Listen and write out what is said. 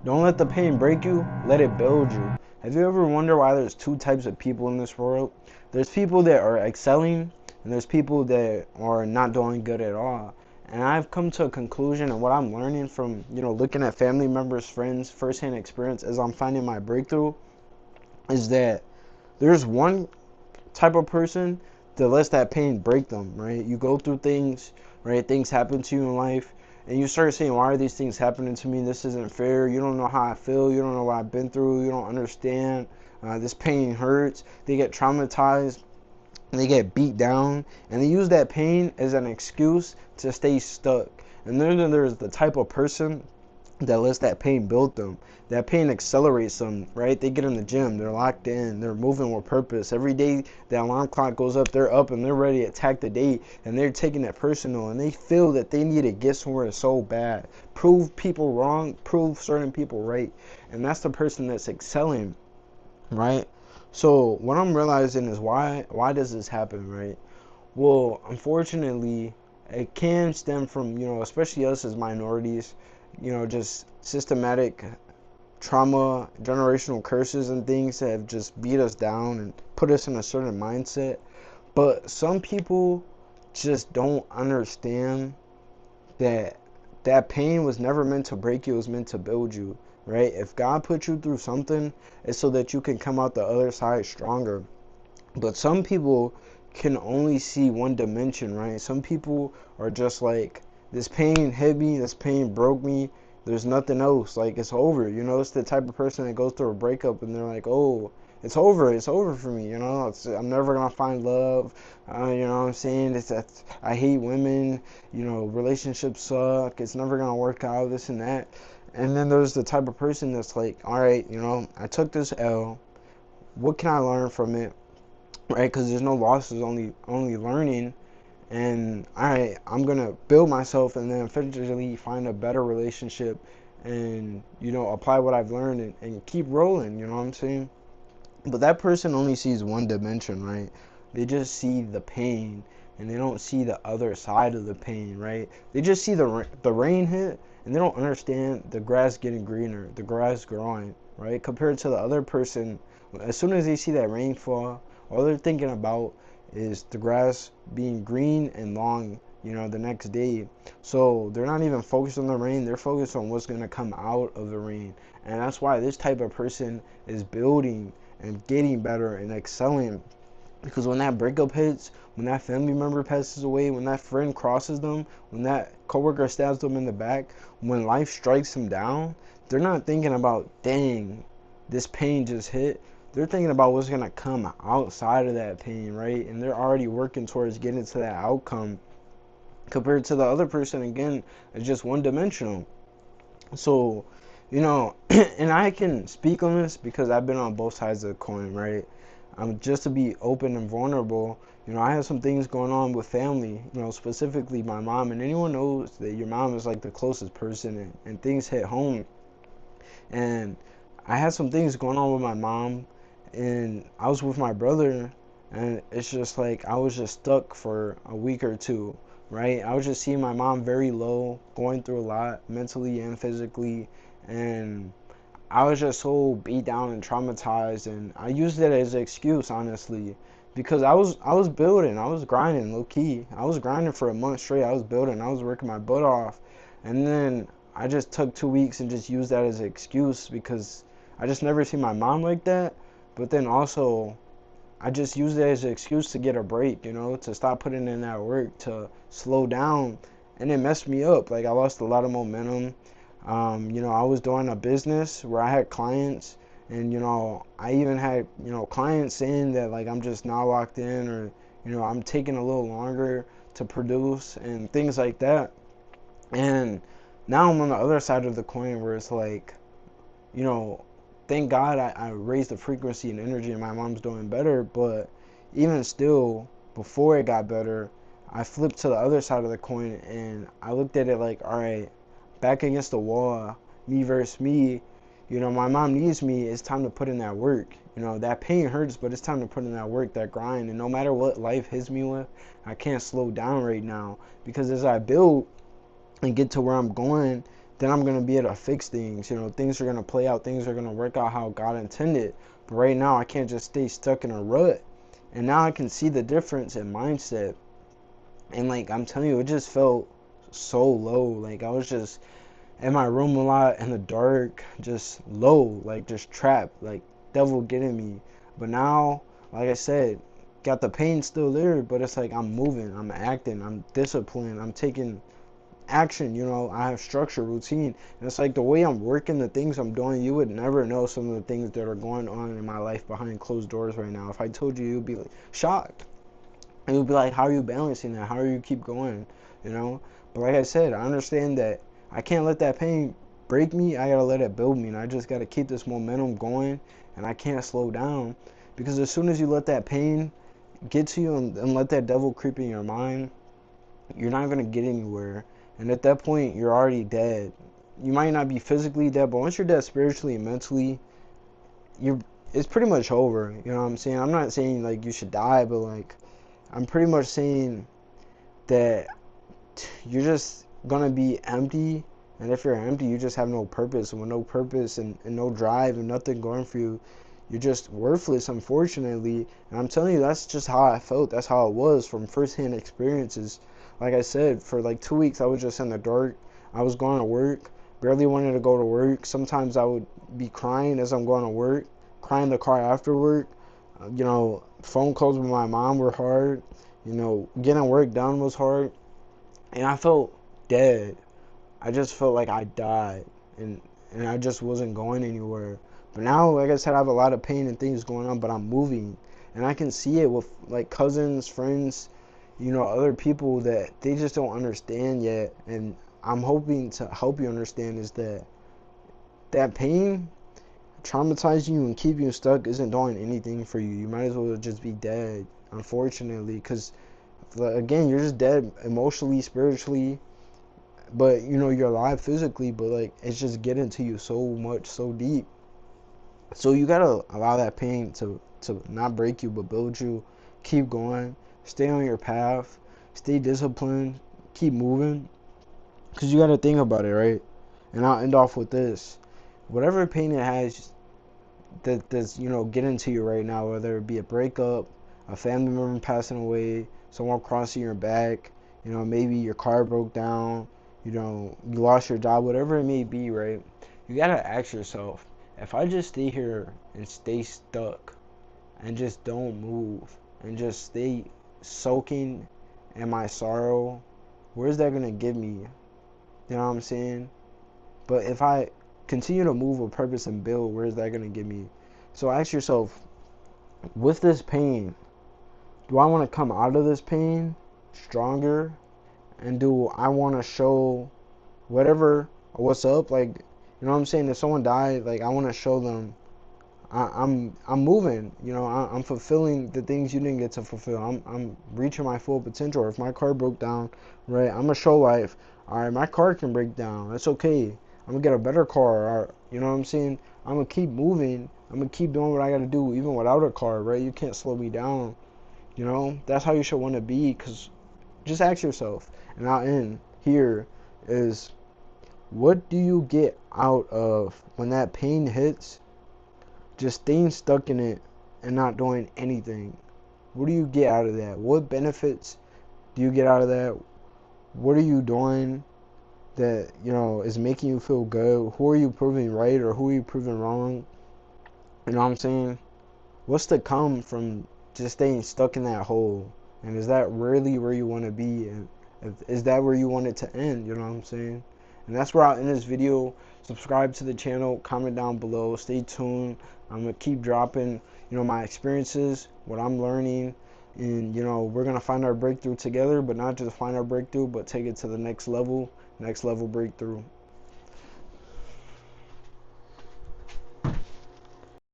Don't let the pain break you, let it build you. Have you ever wondered why there's two types of people in this world? There's people that are excelling, and there's people that are not doing good at all. And I've come to a conclusion, and what I'm learning from, looking at family members, friends, firsthand experience as I'm finding my breakthrough is that there's one type of person that lets that pain break them, right? You go through things, right? Things happen to you in life, and you start saying, why are these things happening to me? This isn't fair. You don't know how I feel. You don't know what I've been through. You don't understand. This pain hurts. They get traumatized. They get beat down, and they use that pain as an excuse to stay stuck. And then there's the type of person that lets that pain build them. That pain accelerates them, right? They get in the gym, they're locked in, they're moving with purpose. Every day the alarm clock goes up, they're up and they're ready to attack the day, and they're taking it personal, and they feel that they need to get somewhere so bad. Prove people wrong, prove certain people right. And that's the person that's excelling, right? So what I'm realizing is why does this happen, right? Well, unfortunately, it can stem from, especially us as minorities, just systematic trauma, generational curses, and things that have just beat us down and put us in a certain mindset. But some people just don't understand that that pain was never meant to break you, it was meant to build you, right? If God put you through something, it's so that you can come out the other side stronger. But some people can only see one dimension, right? Some people are just like, this pain hit me, this pain broke me, there's nothing else. Like, it's over. It's the type of person that goes through a breakup and they're like, oh, it's over for me. I'm never gonna find love. You know what I'm saying? It's that I hate women. Relationships suck. It's never gonna work out. This and that. And then there's the type of person that's like, all right, I took this L. What can I learn from it? Right? Because there's no losses, only learning. And I'm gonna build myself, and then eventually find a better relationship, and apply what I've learned, and keep rolling. You know what I'm saying? But that person only sees one dimension, right? They just see the pain, and they don't see the other side of the pain, right? They just see the rain hit, and they don't understand the grass getting greener, the grass growing, right? Compared to the other person, as soon as they see that rainfall, all they're thinking about is the grass being green and long, the next day. So they're not even focused on the rain, they're focused on what's going to come out of the rain. And that's why this type of person is building and getting better and excelling. Because when that breakup hits, when that family member passes away, when that friend crosses them, when that coworker stabs them in the back, when life strikes them down, they're not thinking about, dang, this pain just hit. They're thinking about what's going to come outside of that pain, right? And they're already working towards getting to that outcome. Compared to the other person, again, it's just one dimensional. So, and I can speak on this because I've been on both sides of the coin, right? Just to be open and vulnerable, I have some things going on with family, specifically my mom, and anyone knows that your mom is like the closest person, and things hit home. And I had some things going on with my mom, and I was with my brother, and it's just like I was just stuck for a week or two, right? I was just seeing my mom very low, going through a lot mentally and physically, and I was just so beat down and traumatized, and I used it as an excuse, honestly, because I was building, I was grinding, low key. I was grinding for a month straight. I was building, I was working my butt off, and then I just took 2 weeks and just used that as an excuse because I just never seen my mom like that. But then also, I just used it as an excuse to get a break, to stop putting in that work, to slow down, and it messed me up. Like, I lost a lot of momentum. I was doing a business where I had clients, and I even had clients saying that like I'm just not locked in, or I'm taking a little longer to produce and things like that. And now I'm on the other side of the coin where it's like, you know, thank God I raised the frequency and energy, and my mom's doing better. But even still, before it got better, I flipped to the other side of the coin, and I looked at it like, all right, back against the wall, me versus me. My mom needs me. It's time to put in that work. That pain hurts, but it's time to put in that work, that grind. And no matter what life hits me with, I can't slow down right now, because as I build and get to where I'm going, then I'm gonna be able to fix things. You know, things are gonna play out, things are gonna work out how God intended. But right now I can't just stay stuck in a rut. And now I can see the difference in mindset. And like I'm telling you, it just felt so low. Like I was just in my room a lot in the dark, just low, like just trapped, like devil getting me. But now, like I said, got the pain still there, but it's like I'm moving, I'm acting, I'm disciplined, I'm taking action. You know, I have structure, routine, and it's like the way I'm working, the things I'm doing, you would never know some of the things that are going on in my life behind closed doors right now. If I told you, you'd be like shocked, and you'd be like, how are you balancing that? How are you keep going? You know. But like I said, I understand that I can't let that pain break me. I gotta let it build me, and I just gotta keep this momentum going, and I can't slow down, because as soon as you let that pain get to you, and let that devil creep in your mind, you're not gonna get anywhere. And at that point, you're already dead. You might not be physically dead, but once you're dead spiritually and mentally, you're it's pretty much over. You know what I'm saying? I'm not saying like you should die, but like I'm pretty much saying that you're just gonna be empty. And if you're empty, you just have no purpose. And with no purpose and no drive and nothing going for you, you're just worthless, unfortunately. And I'm telling you, that's just how I felt. That's how it was from firsthand experiences. Like I said, for like 2 weeks, I was just in the dark. I was going to work, barely wanted to go to work. Sometimes I would be crying as I'm going to work, crying in the car after work. You know, phone calls with my mom were hard. You know, getting work done was hard. And I felt dead. I just felt like I died, and I just wasn't going anywhere. But now, like I said, I have a lot of pain and things going on, but I'm moving, and I can see it with like cousins, friends, you know, other people that they just don't understand yet. And I'm hoping to help you understand is that that pain traumatizing you and keeping you stuck isn't doing anything for you. You might as well just be dead, unfortunately, because again, you're just dead emotionally, spiritually, but you know you're alive physically, but like it's just getting to you so much, so deep. So you gotta allow that pain to not break you but build you. Keep going, stay on your path, stay disciplined, keep moving, because you gotta think about it, right? And I'll end off with this: whatever pain it has that's getting to you right now, whether it be a breakup, a family member passing away, someone crossing your back, maybe your car broke down, you lost your job, whatever it may be, right? You gotta ask yourself, if I just stay here and stay stuck and just don't move and just stay soaking in my sorrow, where's that gonna get me? You know what I'm saying? But if I continue to move with purpose and build, where's that gonna get me? So ask yourself, with this pain, do I want to come out of this pain stronger? And do I want to show what's up? Like, you know what I'm saying? If someone died, like, I want to show them I'm moving. I'm fulfilling the things you didn't get to fulfill. I'm reaching my full potential. Or if my car broke down, right, I'm gonna show life. All right, my car can break down. That's okay. I'm gonna get a better car. Or, you know what I'm saying? I'm gonna keep moving. I'm gonna keep doing what I gotta do, even without a car, right? You can't slow me down. That's how you should want to be. Cause just ask yourself, and I'll end here, is what do you get out of when that pain hits? Just staying stuck in it and not doing anything. What do you get out of that? What benefits do you get out of that? What are you doing that is making you feel good? Who are you proving right, or who are you proving wrong? You know what I'm saying? What's to come from just staying stuck in that hole? And is that really where you want to be? And is that where you want it to end? You know what I'm saying? And that's where I'll end this video. Subscribe to the channel, comment down below, stay tuned. I'm gonna keep dropping my experiences, what I'm learning, and we're gonna find our breakthrough together, but not just find our breakthrough, but take it to the next level breakthrough.